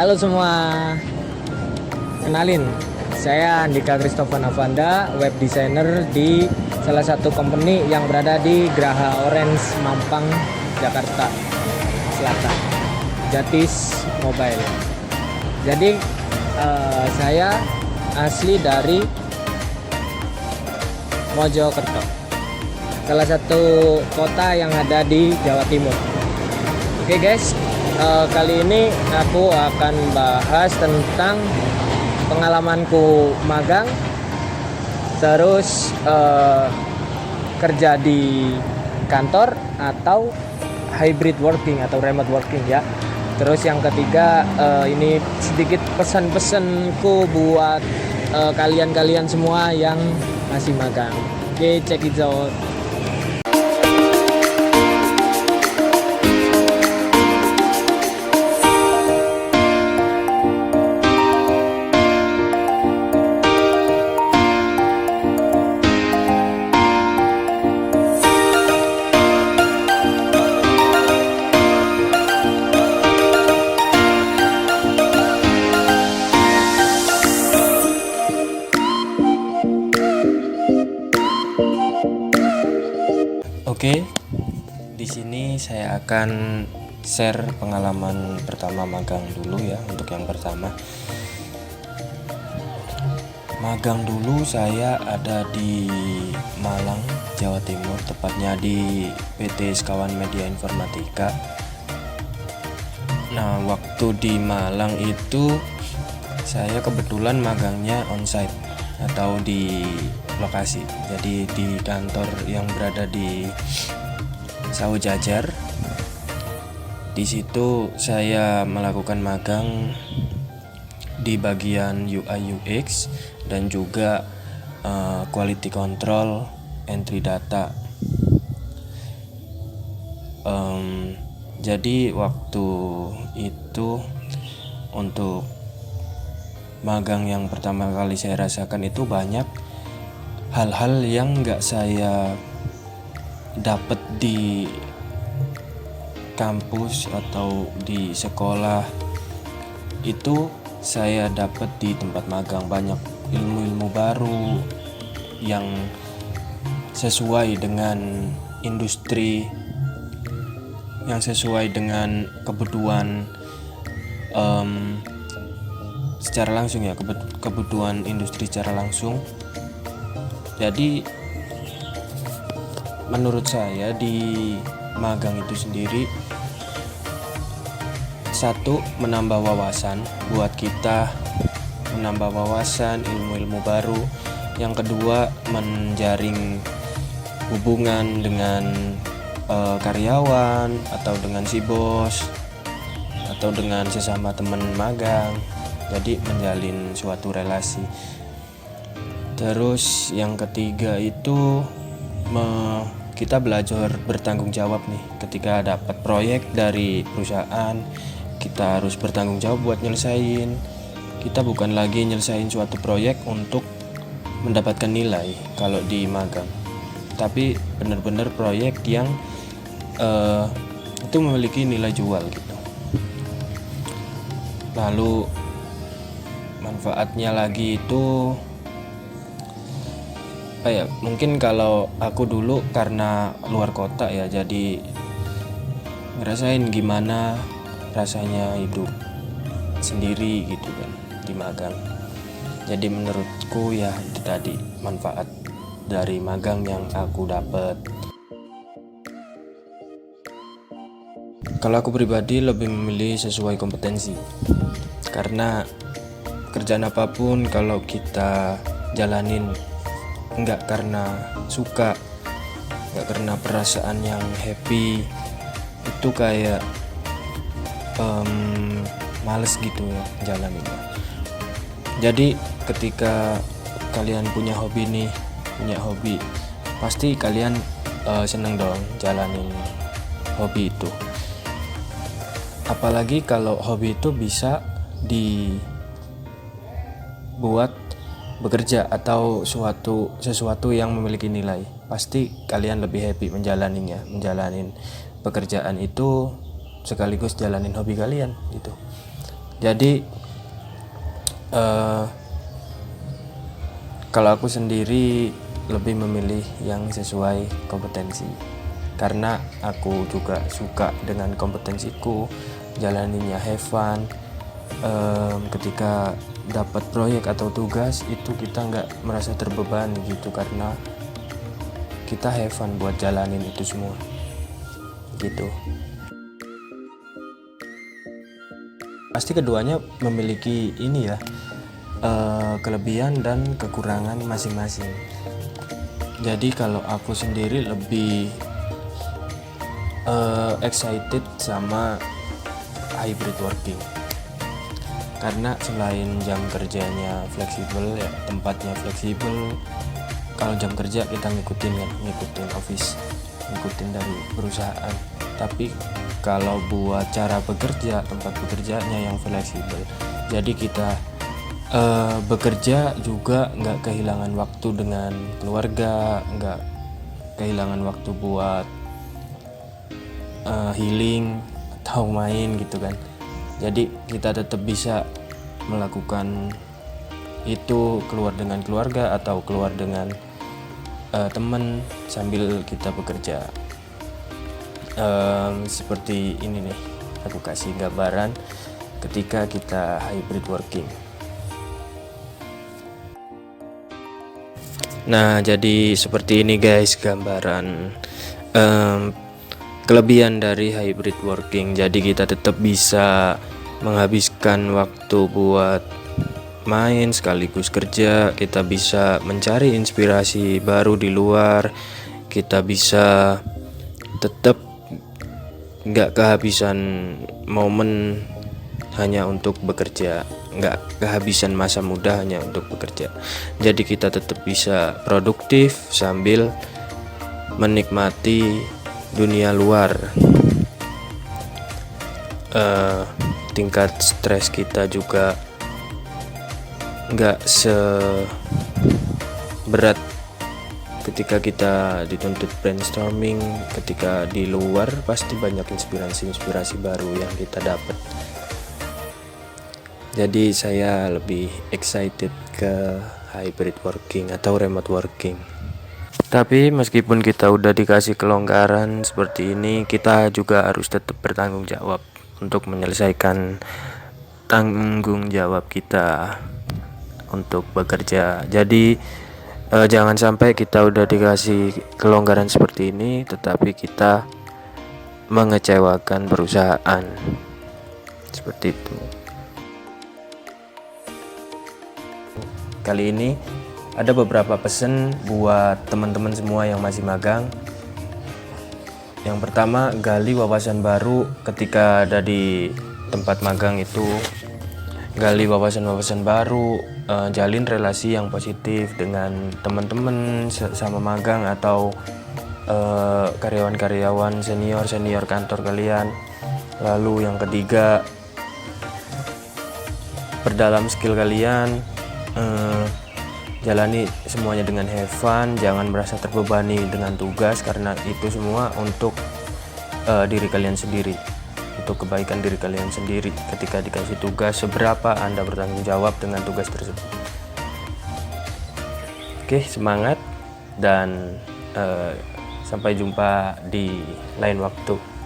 Halo semua, kenalin, saya Andika Christopher Navanda, web designer di salah satu company yang berada di Graha Orange, Mampang, Jakarta Selatan, Jatis Mobile. Jadi saya asli dari Mojokerto, salah satu kota yang ada di Jawa Timur. Oke guys, kali ini aku akan bahas tentang pengalamanku magang, terus kerja di kantor atau hybrid working atau remote working ya. Terus yang ketiga, ini sedikit pesan-pesanku buat kalian-kalian semua yang masih magang. Oke, check it out. Oke, di sini saya akan share pengalaman pertama magang dulu ya. Untuk yang pertama, magang dulu saya ada di Malang, Jawa Timur, tepatnya di PT Sekawan Media Informatika. Nah, waktu di Malang itu saya kebetulan magangnya onsite atau di lokasi, jadi di kantor yang berada di Sawo Jajar. Di situ saya melakukan magang di bagian UI UX dan juga quality control, entry data. Jadi waktu itu untuk magang yang pertama kali saya rasakan itu banyak hal-hal yang nggak saya dapat di kampus atau di sekolah. Itu saya dapat di tempat magang, banyak ilmu-ilmu baru yang sesuai dengan industri, yang sesuai dengan kebutuhan secara langsung ya, kebutuhan industri secara langsung. Jadi menurut saya di magang itu sendiri, satu, menambah wawasan buat kita, menambah wawasan, ilmu-ilmu baru. Yang kedua, menjaring hubungan dengan karyawan atau dengan si bos atau dengan sesama teman magang. Jadi menjalin suatu relasi. Terus yang ketiga itu kita belajar bertanggung jawab nih. Ketika dapat proyek dari perusahaan, kita harus bertanggung jawab buat nyelesain. Kita bukan lagi nyelesain suatu proyek untuk mendapatkan nilai kalau di magang, tapi benar-benar proyek yang itu memiliki nilai jual gitu. Lalu manfaatnya lagi itu mungkin kalau aku dulu karena luar kota ya, jadi ngerasain gimana rasanya hidup sendiri gitu kan di magang. Jadi menurutku ya itu tadi manfaat dari magang yang aku dapat. Kalau aku pribadi lebih memilih sesuai kompetensi, karena kerjaan apapun kalau kita jalanin nggak karena suka, nggak karena perasaan yang happy, itu kayak males gitu ya jalaninnya. Jadi ketika kalian punya hobi, pasti kalian seneng dong jalanin hobi itu. Apalagi kalau hobi itu bisa dibuat bekerja atau sesuatu yang memiliki nilai, pasti kalian lebih happy menjalanin pekerjaan itu sekaligus jalanin hobi kalian gitu. Jadi kalau aku sendiri lebih memilih yang sesuai kompetensi, karena aku juga suka dengan kompetensiku, jalaninya have fun. Ketika dapat proyek atau tugas itu kita nggak merasa terbebani gitu, karena kita have fun buat jalanin itu semua gitu. Pasti keduanya memiliki ini ya, kelebihan dan kekurangan masing-masing. Jadi kalau aku sendiri lebih excited sama hybrid working, karena selain jam kerjanya fleksibel ya, tempatnya fleksibel. Kalau jam kerja kita ngikutin office, ngikutin dari perusahaan. Tapi kalau buat cara bekerja, tempat bekerjanya yang fleksibel, jadi kita bekerja juga nggak kehilangan waktu dengan keluarga, nggak kehilangan waktu buat healing atau main gitu kan. Jadi kita tetap bisa melakukan itu, keluar dengan keluarga atau keluar dengan teman sambil kita bekerja. Seperti ini nih, aku kasih gambaran ketika kita hybrid working. Nah, jadi seperti ini guys gambaran kelebihan dari hybrid working. Jadi kita tetap bisa menghabiskan waktu buat main sekaligus kerja, kita bisa mencari inspirasi baru di luar, kita bisa tetap nggak kehabisan momen hanya untuk bekerja, nggak kehabisan masa muda hanya untuk bekerja. Jadi kita tetap bisa produktif sambil menikmati dunia luar. Tingkat stres kita juga nggak seberat ketika kita dituntut brainstorming. Ketika di luar pasti banyak inspirasi baru yang kita dapat. Jadi saya lebih excited ke hybrid working atau remote working. Tapi meskipun kita udah dikasih kelonggaran seperti ini, kita juga harus tetap bertanggung jawab untuk menyelesaikan tanggung jawab kita untuk bekerja. Jadi jangan sampai kita udah dikasih kelonggaran seperti ini tetapi kita mengecewakan perusahaan. Seperti itu. Kali ini ada beberapa pesan buat teman-teman semua yang masih magang. Yang pertama, gali wawasan baru ketika ada di tempat magang itu. Gali wawasan baru, jalin relasi yang positif dengan teman-teman sama magang atau karyawan-karyawan senior kantor kalian. Lalu yang ketiga, perdalam skill kalian, jalani semuanya dengan have fun, jangan merasa terbebani dengan tugas, karena itu semua untuk diri kalian sendiri, untuk kebaikan diri kalian sendiri. Ketika dikasih tugas, seberapa Anda bertanggung jawab dengan tugas tersebut. Oke, semangat dan sampai jumpa di lain waktu.